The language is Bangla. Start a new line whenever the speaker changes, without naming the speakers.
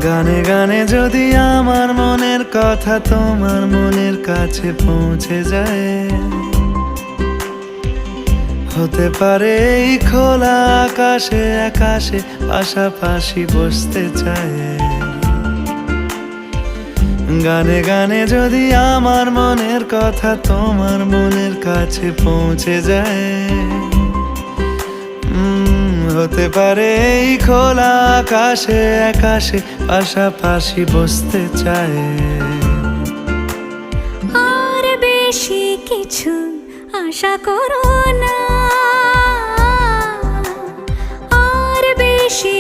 গানে গানে যদি আমার মনের কথা তোমার মনের কাছে পৌঁছে যায়, হতে পারে এই খোলা আকাশে আকাশে পাশাপাশি বসতে চায়। গানে গানে যদি আমার মনের কথা তোমার মনের কাছে পৌঁছে যায়, হতে পারে এই খোলা আকাশে আকাশে পাশাপাশি বসতে চায়।
আর বেশি কিছু আশা করো না, আর বেশি